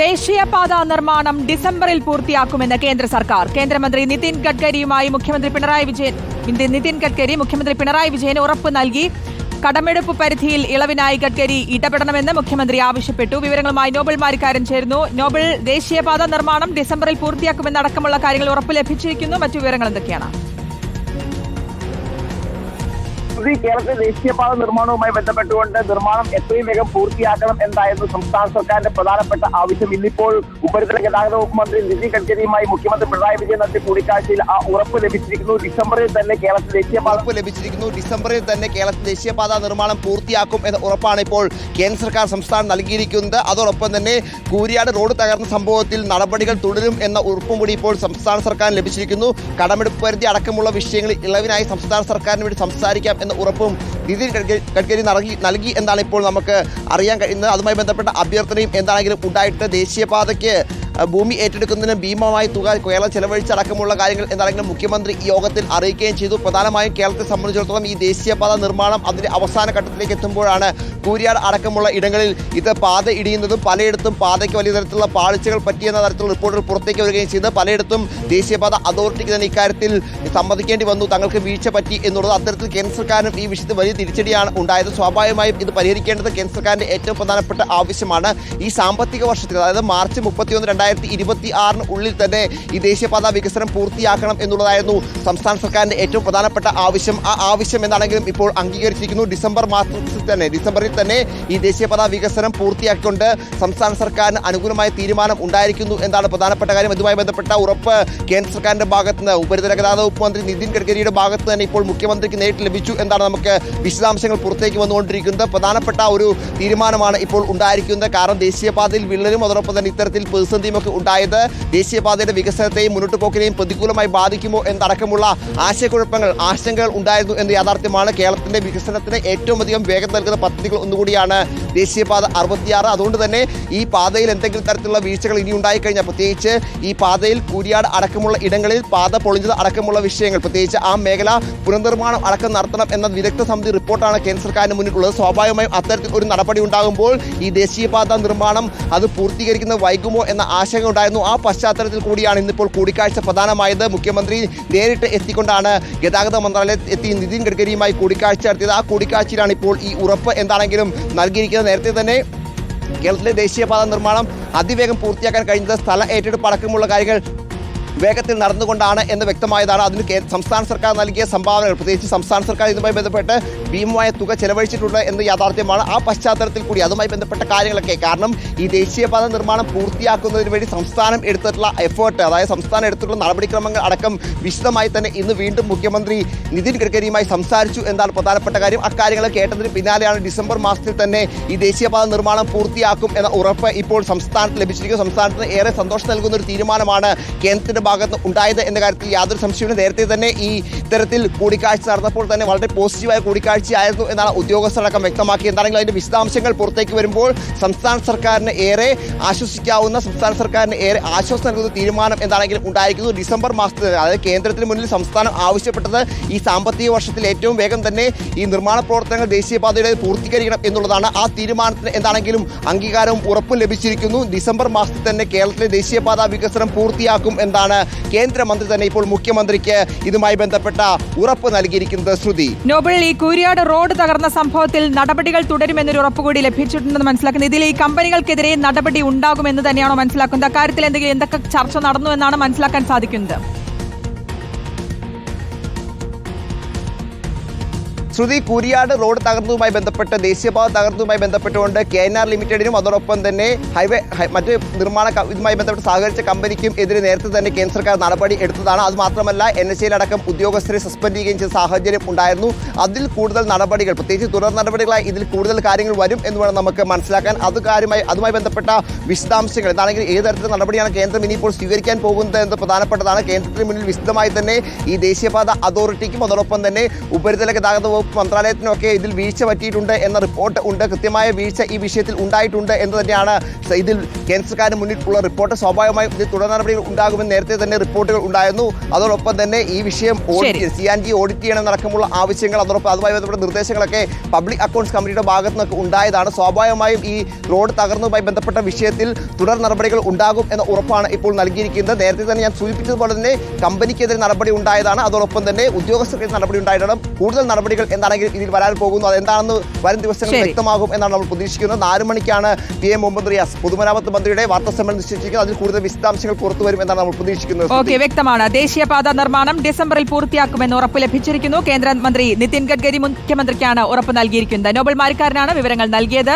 ദേശീയപാത നിർമ്മാണം ഡിസംബറിൽ പൂർത്തിയാക്കുമെന്ന് കേന്ദ്ര സർക്കാർ. കേന്ദ്രമന്ത്രി നിതിൻ ഗഡ്കരിയുമായി മുഖ്യമന്ത്രി പിണറായി വിജയൻ ഉറപ്പ് നൽകി. കടമെടുപ്പ് പരിധിയിൽ ഇളവിനായി ഗഡ്കരി ഇടപെടണമെന്ന് മുഖ്യമന്ത്രി ആവശ്യപ്പെട്ടു. വിവരങ്ങളുമായി നോബൽ മാരിക്കാരൻ ചേരുന്നു. നോബൽ, ദേശീയപാത നിർമ്മാണം ഡിസംബറിൽ പൂർത്തിയാക്കുമെന്നടക്കമുള്ള കാര്യങ്ങൾ ഉറപ്പ് ലഭിച്ചിരിക്കുന്നു. മറ്റു വിവരങ്ങൾ എന്തൊക്കെയാണ്? കേരളത്തിലെ ദേശീയപാത നിർമ്മാണവുമായി ബന്ധപ്പെട്ടുകൊണ്ട് നിർമ്മാണം എത്രയും വേഗം പൂർത്തിയാക്കണം എന്നായിരുന്നു സംസ്ഥാന സർക്കാരിന്റെ പ്രധാനപ്പെട്ട ആവശ്യം. ഇന്നിപ്പോൾ ഉപരിതല ഗതാഗത വകുപ്പ് മന്ത്രി നിതിൻ ഗഡ്കരിയുമായി മുഖ്യമന്ത്രി പിണറായി വിജയൻ നടത്തിയ കൂടിക്കാഴ്ചയിൽ ആ ഉറപ്പ് ലഭിച്ചിരിക്കുന്നു. ഡിസംബറിൽ തന്നെ കേരളത്തിൽ ദേശീയപാത നിർമ്മാണം പൂർത്തിയാക്കും എന്ന ഉറപ്പാണ് ഇപ്പോൾ കേന്ദ്ര സർക്കാർ സംസ്ഥാനം നൽകിയിരിക്കുന്നത്. അതോടൊപ്പം തന്നെ കൂരിയാട് റോഡ് തകർന്ന സംഭവത്തിൽ നടപടികൾ തുടരും എന്ന ഉറപ്പും കൂടി ഇപ്പോൾ സംസ്ഥാന സർക്കാരിന് ലഭിച്ചിരിക്കുന്നു. കടമെടുപ്പ് പരിധി അടക്കമുള്ള വിഷയങ്ങളിൽ ഇളവിനായി സംസ്ഥാന സർക്കാരിന് വേണ്ടി സംസാരിക്കാം എന്ന ഉറപ്പും നിതിൻ ഗഡ്കരി നൽകി എന്നാണ് ഇപ്പോൾ നമുക്ക് അറിയാൻ കഴിയുന്നത്. അതുമായി ബന്ധപ്പെട്ട അഭ്യർത്ഥനയും എന്താണെങ്കിലും ഉണ്ടായിട്ട് ദേശീയപാതയ്ക്ക് ഭൂമി ഏറ്റെടുക്കുന്നതിന് ഭീമമായ തുക കേരളം ചെലവഴിച്ചടക്കമുള്ള കാര്യങ്ങൾ എന്താണെങ്കിലും മുഖ്യമന്ത്രി ഈ യോഗത്തിൽ അറിയിക്കുകയും ചെയ്തു. പ്രധാനമായും കേരളത്തെ സംബന്ധിച്ചിടത്തോളം ഈ ദേശീയപാത നിർമ്മാണം അതിന്റെ അവസാന ഘട്ടത്തിലേക്ക് എത്തുമ്പോഴാണ് കൂരിയാട് അടക്കമുള്ള ഇടങ്ങളിൽ ഇത് പാത ഇടിയുന്നതും പലയിടത്തും പാതയ്ക്ക് വലിയ തരത്തിലുള്ള പാളിച്ചകൾ പറ്റിയെന്ന തരത്തിലുള്ള റിപ്പോർട്ടുകൾ പുറത്തേക്ക് വരികയും ചെയ്തത്. പലയിടത്തും ദേശീയപാത അതോറിറ്റിക്ക് തന്നെ ഇക്കാര്യത്തിൽ സമ്മതിക്കേണ്ടി വന്നു, തങ്ങൾക്ക് വീഴ്ച പറ്റി എന്നുള്ളത്. അത്തരത്തിൽ കേന്ദ്ര സർക്കാരിനും ഈ വിഷയത്തിൽ വലിയ തിരിച്ചടിയാണ് ഉണ്ടായത്. സ്വാഭാവികമായും ഇത് പരിഹരിക്കേണ്ടത് കേന്ദ്ര സർക്കാരിന്റെ ഏറ്റവും പ്രധാനപ്പെട്ട ആവശ്യമാണ്. ഈ സാമ്പത്തിക വർഷത്തിൽ, അതായത് മാർച്ച് 31, 2026 ഉള്ളിൽ തന്നെ ഈ ദേശീയപാത വികസനം പൂർത്തിയാക്കണം എന്നുള്ളതായിരുന്നു സംസ്ഥാന സർക്കാരിന്റെ ഏറ്റവും പ്രധാനപ്പെട്ട ആവശ്യം. ആ ആവശ്യം എന്താണെങ്കിലും ഇപ്പോൾ അംഗീകരിച്ചിരിക്കുന്നു. ഡിസംബറിൽ തന്നെ ഈ ദേശീയപാത വികസനം പൂർത്തിയാക്കിക്കൊണ്ട് സംസ്ഥാന സർക്കാരിന് അനുകൂലമായ തീരുമാനം ഉണ്ടായിരിക്കുന്നു എന്നാണ് പ്രധാനപ്പെട്ട കാര്യം. ഇതുമായി ബന്ധപ്പെട്ട ഉറപ്പ് കേന്ദ്ര സർക്കാരിന്റെ ഭാഗത്ത് നിന്ന് ഉപരിതല ഗതാഗത വകുപ്പ് മന്ത്രി നിതിൻ ഗഡ്കരിയുടെ ഭാഗത്ത് തന്നെ ഇപ്പോൾ മുഖ്യമന്ത്രിക്ക് നേരിട്ട് ലഭിച്ചു എന്നാണ് നമുക്ക് വിശദാംശങ്ങൾ പുറത്തേക്ക് വന്നുകൊണ്ടിരിക്കുന്നത്. പ്രധാനപ്പെട്ട ഒരു തീരുമാനമാണ് ഇപ്പോൾ ഉണ്ടായിരിക്കുന്നത്. കാരണം ദേശീയപാതയിൽ വിള്ളലും അതോടൊപ്പം തന്നെ ഇത്തരത്തിൽ പ്രതിസന്ധിയും ഒക്കെ ഉണ്ടായത് ദേശീയപാതയുടെ വികസനത്തെയും മുന്നോട്ട് പോക്കിനെയും പ്രതികൂലമായി ബാധിക്കുമോ എന്നടക്കമുള്ള ആശങ്കകൾ ഉണ്ടായിരുന്നു എന്ന യാഥാർത്ഥ്യമാണ്. കേരളത്തിന്റെ വികസനത്തിന് ഏറ്റവും അധികം വേഗം നൽകുന്ന പദ്ധതികൾ ഒന്നുകൂടിയാണ് ദേശീയപാത 66. അതുകൊണ്ട് തന്നെ ഈ പാതയിൽ എന്തെങ്കിലും തരത്തിലുള്ള വീഴ്ചകൾ ഇനി ഉണ്ടായിക്കഴിഞ്ഞാൽ, പ്രത്യേകിച്ച് ഈ പാതയിൽ കൂരിയാട് അടക്കമുള്ള ഇടങ്ങളിൽ പാത പൊളിഞ്ഞത് അടക്കമുള്ള വിഷയങ്ങൾ, പ്രത്യേകിച്ച് ആ മേഖല പുനർനിർമ്മാണം അടക്കം നടത്തണം എന്ന വിദഗ്ധ സമിതി റിപ്പോർട്ടാണ് കേന്ദ്ര സർക്കാരിന് മുന്നിലുള്ളത്. സ്വാഭാവികമായും അത്തരത്തിൽ ഒരു നടപടി ഉണ്ടാകുമ്പോൾ ഈ ദേശീയപാത നിർമ്മാണം അത് പൂർത്തീകരിക്കുന്നത് വൈകുമോ എന്ന ആശങ്ക ഉണ്ടായിരുന്നു. ആ പശ്ചാത്തലത്തിൽ കൂടിയാണ് ഇന്നിപ്പോൾ കൂടിക്കാഴ്ച പ്രധാനമായത്. മുഖ്യമന്ത്രി നേരിട്ട് എത്തിക്കൊണ്ടാണ് ഗതാഗത മന്ത്രാലയത്തിൽ എത്തി നിതിൻ ഗഡ്കരിയുമായി കൂടിക്കാഴ്ച നടത്തിയത്. ആ കൂടിക്കാഴ്ചയിലാണ് ഇപ്പോൾ ഈ ഉറപ്പ് എന്താണെങ്കിലും നൽകിയിരിക്കുന്നത്. നേരത്തെ തന്നെ കേരളത്തിലെ ദേശീയപാത നിർമ്മാണം അതിവേഗം പൂർത്തിയാക്കാൻ കഴിഞ്ഞത് സ്ഥല ഏറ്റെടുപ്പ് അടക്കമുള്ള കാര്യങ്ങൾ വേഗത്തിൽ നടന്നുകൊണ്ടാണ് എന്ന് വ്യക്തമായതാണ്. അതിന് സംസ്ഥാന സർക്കാർ നൽകിയ സംഭാവനകൾ, പ്രത്യേകിച്ച് സംസ്ഥാന സർക്കാർ ഇതുമായി ബന്ധപ്പെട്ട് ഭീമമായ തുക ചെലവഴിച്ചിട്ടുണ്ട് എന്ന യാഥാർത്ഥ്യമാണ്. ആ പശ്ചാത്തലത്തിൽ കൂടി അതുമായി ബന്ധപ്പെട്ട കാര്യങ്ങളൊക്കെ, കാരണം ഈ ദേശീയപാത നിർമ്മാണം പൂർത്തിയാക്കുന്നതിന് വേണ്ടി സംസ്ഥാനം എടുത്തിട്ടുള്ള എഫേർട്ട്, അതായത് സംസ്ഥാനം എടുത്തിട്ടുള്ള നടപടിക്രമങ്ങൾ അടക്കം വിശദമായി തന്നെ ഇന്ന് വീണ്ടും മുഖ്യമന്ത്രി നിതിൻ ഗഡ്കരിയുമായി സംസാരിച്ചു എന്നാണ് പ്രധാനപ്പെട്ട കാര്യം. അക്കാര്യങ്ങൾ കേട്ടതിന് പിന്നാലെയാണ് ഡിസംബർ മാസത്തിൽ തന്നെ ഈ ദേശീയപാത നിർമ്മാണം പൂർത്തിയാക്കും എന്ന ഉറപ്പ് ഇപ്പോൾ സംസ്ഥാനത്ത് ലഭിച്ചിരിക്കുന്നത്. സംസ്ഥാനത്തിന് ഏറെ സന്തോഷം നൽകുന്ന ഒരു തീരുമാനമാണ് കേന്ദ്രത്തിന്റെ ഭാഗത്ത് ഉണ്ടായത് എന്ന കാര്യത്തിൽ യാതൊരു സംശയവും. നേരത്തെ തന്നെ ഈ ഇത്തരത്തിൽ കൂടിക്കാഴ്ച നടന്നപ്പോൾ തന്നെ വളരെ പോസിറ്റീവായ കൂടിക്കാഴ്ചയായിരുന്നു എന്നാണ് ഉദ്യോഗസ്ഥരടക്കം വ്യക്തമാക്കി. എന്താണെങ്കിലും അതിന്റെ വിശദാംശങ്ങൾ പുറത്തേക്ക് വരുമ്പോൾ സംസ്ഥാന സർക്കാരിന് ഏറെ ആശ്വസിക്കാവുന്ന, സംസ്ഥാന സർക്കാരിന് ഏറെ ആശ്വാസം നൽകുന്ന തീരുമാനം എന്താണെങ്കിലും ഉണ്ടായിരിക്കുന്നു. ഡിസംബർ മാസത്തിൽ, അതായത് കേന്ദ്രത്തിന് മുന്നിൽ സംസ്ഥാനം ആവശ്യപ്പെട്ടത് ഈ സാമ്പത്തിക വർഷത്തിൽ ഏറ്റവും വേഗം തന്നെ ഈ നിർമ്മാണ പ്രവർത്തനങ്ങൾ ദേശീയപാതയുടെ പൂർത്തീകരിക്കണം എന്നുള്ളതാണ്. ആ തീരുമാനത്തിന് എന്താണെങ്കിലും അംഗീകാരവും ഉറപ്പും ലഭിച്ചിരിക്കുന്നു. ഡിസംബർ മാസത്തിൽ തന്നെ കേരളത്തിലെ ദേശീയപാത വികസനം പൂർത്തിയാക്കും എന്നാണ് കേന്ദ്രമന്ത്രി തന്നെ ഇപ്പോൾ മുഖ്യമന്ത്രിക്ക് ഇതുമായി ബന്ധപ്പെട്ട ഉറപ്പ് നൽകിയിരിക്കുന്നത്. ശ്രുതി, നോബൽ, ഈ കൂരിയാട് റോഡ് തകർന്ന സംഭവത്തിൽ നടപടികൾ തുടരുമെന്നൊരു ഉറപ്പ് കൂടി ലഭിച്ചിട്ടുണ്ടെന്ന് മനസ്സിലാക്കുന്നത്. ഇതിൽ ഈ കമ്പനികൾക്കെതിരെ നടപടി ഉണ്ടാകുമെന്ന് തന്നെയാണോ മനസ്സിലാക്കുന്നത്? അക്കാര്യത്തിൽ എന്തൊക്കെ ചർച്ച നടന്നു എന്നാണ് മനസ്സിലാക്കാൻ സാധിക്കുന്നത്? ശ്രുതി, കൂരിയാട് റോഡ് തകർന്നതുമായി ബന്ധപ്പെട്ട്, ദേശീയപാത തകർന്നതുമായി ബന്ധപ്പെട്ടുകൊണ്ട് KNR ലിമിറ്റഡിനും അതോടൊപ്പം തന്നെ മറ്റ് നിർമ്മാണ ഇതുമായി ബന്ധപ്പെട്ട് സഹകരിച്ച കമ്പനിക്കും എതിരെ നേരത്തെ തന്നെ കേന്ദ്ര സർക്കാർ നടപടി എടുത്തതാണ്. അത് മാത്രമല്ല NHAയിൽ അടക്കം ഉദ്യോഗസ്ഥരെ സസ്പെൻഡ് ചെയ്യുകയും ചെയ്ത സാഹചര്യം ഉണ്ടായിരുന്നു. അതിൽ കൂടുതൽ നടപടികൾ, പ്രത്യേകിച്ച് തുടർ നടപടികളായി ഇതിൽ കൂടുതൽ കാര്യങ്ങൾ വരും എന്ന് വേണം നമുക്ക് മനസ്സിലാക്കാൻ. അതുമായി ബന്ധപ്പെട്ട വിശദാംശങ്ങൾ എന്താണെങ്കിൽ ഏത് തരത്തിലുള്ള നടപടിയാണ് കേന്ദ്രം ഇനിയിപ്പോൾ സ്വീകരിക്കാൻ പോകുന്നത് എന്ന് പ്രധാനപ്പെട്ടതാണ്. കേന്ദ്രത്തിന് മുന്നിൽ വിശദമായി തന്നെ ഈ ദേശീയപാത അതോറിറ്റിക്കും അതോടൊപ്പം തന്നെ ഉപരിതല ഗതാഗത വകുപ്പ് മന്ത്രാലയത്തിനൊക്കെ ഇതിൽ വീഴ്ച പറ്റിയിട്ടുണ്ട് എന്ന റിപ്പോർട്ട് ഉണ്ട്. കൃത്യമായ വീഴ്ച ഈ വിഷയത്തിൽ ഉണ്ടായിട്ടുണ്ട് എന്ന് തന്നെയാണ് ഇതിൽ കേന്ദ്ര സർക്കാരിന് മുന്നിലുള്ള റിപ്പോർട്ട്. സ്വാഭാവികമായും ഇതിൽ തുടർ നടപടികൾ ഉണ്ടാകുമെന്ന് നേരത്തെ തന്നെ റിപ്പോർട്ടുകൾ ഉണ്ടായിരുന്നു. അതോടൊപ്പം തന്നെ ഈ വിഷയം CNG ഓഡിറ്റ് ചെയ്യണമെന്നടക്കമുള്ള ആവശ്യങ്ങൾ, അതോടൊപ്പം അതുമായി ബന്ധപ്പെട്ട നിർദ്ദേശങ്ങളൊക്കെ പബ്ലിക് അക്കൗണ്ട്സ് കമ്മിറ്റിയുടെ ഭാഗത്തു നിന്നൊക്കെ ഉണ്ടായതാണ്. സ്വാഭാവികമായും ഈ റോഡ് തകർന്നതുമായി ബന്ധപ്പെട്ട വിഷയത്തിൽ തുടർ നടപടികൾ ഉണ്ടാകും എന്ന ഉറപ്പാണ് ഇപ്പോൾ നൽകിയിരിക്കുന്നത്. നേരത്തെ തന്നെ ഞാൻ സൂചിപ്പിച്ചതുപോലെ തന്നെ കമ്പനിക്കെതിരെ നടപടി ഉണ്ടായതാണ്. അതോടൊപ്പം തന്നെ ഉദ്യോഗസ്ഥർക്കെതിരെ നടപടി ഉണ്ടായിട്ടാണ്. കൂടുതൽ നടപടികൾ എന്താണെങ്കിൽ ഇതിൽ വരാൻ പോകുന്നു, അതെന്താണെന്ന് വരും ദിവസങ്ങളിൽ വ്യക്തമാകും എന്നാണ് നമ്മൾ പ്രതീക്ഷിക്കുന്നത്. 4 മണിക്കാണ് PM മുഹമ്മദ് റിയാസ് പൊതുമരാമത്ത് മന്ത്രിയുടെ വാർത്താ സമ്മേളനം നിശ്ചയിച്ചിരിക്കുന്നത്. അതിൽ കൂടുതൽ വിശദാംശങ്ങൾ പുറത്തു വരും എന്നാണ് നമ്മൾ പ്രതീക്ഷിക്കുന്നത്. ഓക്കെ, വ്യക്തമാണ്. ദേശീയപാത നിർമ്മാണം ഡിസംബറിൽ പൂർത്തിയാക്കുമെന്ന് ഉറപ്പ് ലഭിച്ചിരിക്കുന്നു. കേന്ദ്രമന്ത്രി നിതിൻ ഗഡ്കരി മുഖ്യമന്ത്രിക്കാണ് ഉറപ്പ് നൽകിയിരിക്കുന്നത്. നോബൽ മാരിക്കാരനാണ് വിവരങ്ങൾ നൽകിയത്.